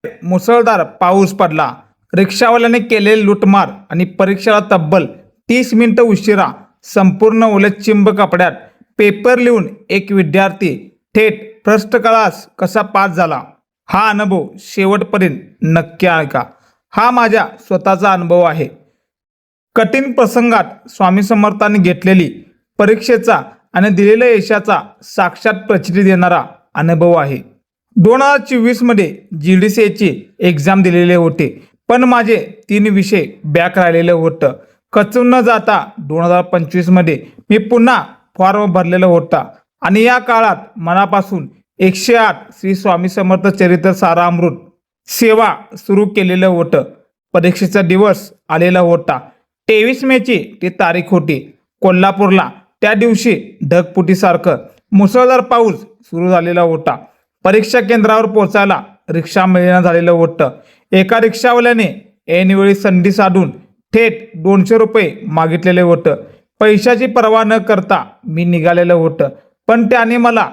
मुसळधार पाऊस पडला. रिक्षावाल्याने केलेली लूटमार आणि परीक्षेला तब्बल 30 मिनिटं उशिरा. संपूर्ण ओलचिंब कपड्यात पेपर लिहून एक विद्यार्थी थेट फर्स्ट क्लास कसा पास झाला. हा अनुभव शेवटपर्यंत नक्की ऐका. हा माझ्या स्वतःचा अनुभव आहे. कठीण प्रसंगात स्वामी समर्थांनी घेतलेली परीक्षेचा आणि दिलेल्या यशाचा साक्षात प्रचिती देणारा अनुभव आहे. 2024 मध्ये GDCची एक्झाम दिलेले होते, पण माझे 3 विषय बॅक राहिलेलं होतं. खचून न जाता 2025 मध्ये मी पुन्हा फॉर्म भरलेला होता आणि या काळात मनापासून 108 श्री स्वामी समर्थ चरित्र सारामृत सेवा सुरू केलेलं होतं. परीक्षेचा दिवस आलेला होता. 23 मेची ती तारीख होती. कोल्हापूरला त्या दिवशी ढगफुटीसारखं मुसळधार पाऊस सुरू झालेला होता. परीक्षा केंद्रावर पोहोचायला रिक्षा मिळेना झालेलं होतं. एका रिक्षावाल्याने ऐनवेळी संधी साधून थेट 200 रुपये मागितलेले होतं. पैशाची पर्वा न करता मी निघालेलं होतं, पण त्याने मला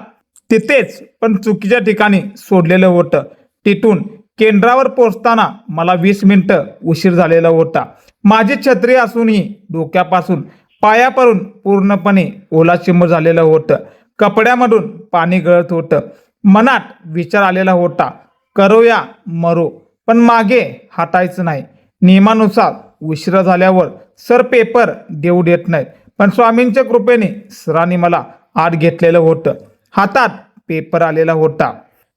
तिथेच पण चुकीच्या ठिकाणी सोडलेलं होतं. तिथून केंद्रावर पोहोचताना मला 20 मिनिटं उशीर झालेला होता. माझी छत्री असूनही डोक्यापासून पायापर्यंत पूर्णपणे ओलाचिंब झालेलं होतं. कपड्यामधून पाणी गळत होतं. मनात विचार आलेला होता, करूया मरो, पण मागे हटायचं नाही. नियमानुसार उशिरा झाल्यावर सर पेपर देऊ देत नाहीत, पण स्वामींच्या कृपेने सरांनी मला आत घेतलेलं होतं. हातात पेपर आलेला होता.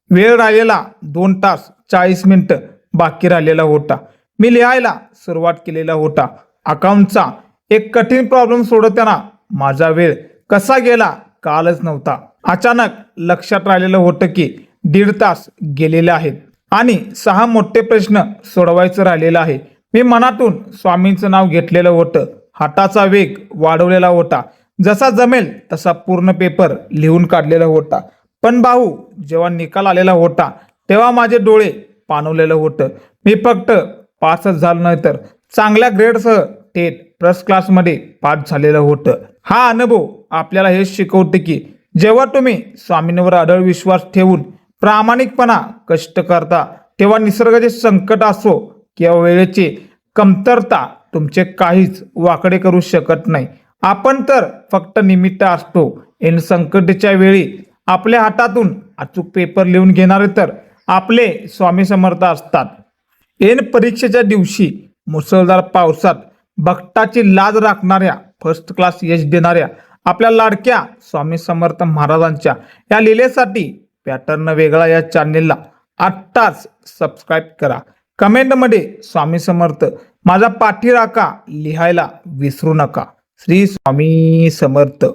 वेळ राहिलेला 2 तास 40 मिनिटं बाकी राहिलेला होता. मी लिहायला सुरुवात केलेला होता. अकाउंटचा एक कठीण प्रॉब्लेम सोडवताना माझा वेळ कसा गेला कालच नव्हता. अचानक लक्षात राहिलेलं होतं की 1.5 तास गेलेले आहेत आणि 6 मोठे प्रश्न सोडवायचं राहिलेलं आहे. मी मनातून स्वामींचं नाव घेतलेलं होतं. हाताचा वेग वाढवलेला होता. जसा जमेल तसा पूर्ण पेपर लिहून काढलेला होता. पण भाऊ, जेव्हा निकाल आलेला होता तेव्हा माझे डोळे पाणवलेलं होतं. मी फक्त पासच झालो नाही तर चांगल्या ग्रेडसह थेट फर्स्ट क्लासमध्ये पास झालेलं होतं. हा अनुभव आपल्याला हेच शिकवते की जेव्हा तुम्ही स्वामींवर अढळ विश्वास ठेवून प्रामाणिकपणा कष्ट करता, तेव्हा निसर्गाचे संकट असो किंवा वेळेची कमतरता तुमचे काहीच वाकडे करू शकत नाही. आपण तर फक्त निमित्त असतो. इन संकटाच्या वेळी आपल्या हातातून अचूक पेपर लिहून घेणारे तर आपले स्वामी समर्थ असतात. ऐन परीक्षेच्या दिवशी मुसळधार पावसात भक्ताची लाज राखणाऱ्या, फर्स्ट क्लास यश देणाऱ्या आपल्या लाडक्या स्वामी समर्थ महाराजांच्या या लिलेसाठी पॅटर्न वेगळा या चॅनेलला आत्ताच सबस्क्राईब करा. कमेंटमध्ये स्वामी समर्थ माझा पाठी राखा लिहायला विसरू नका. श्री स्वामी समर्थ.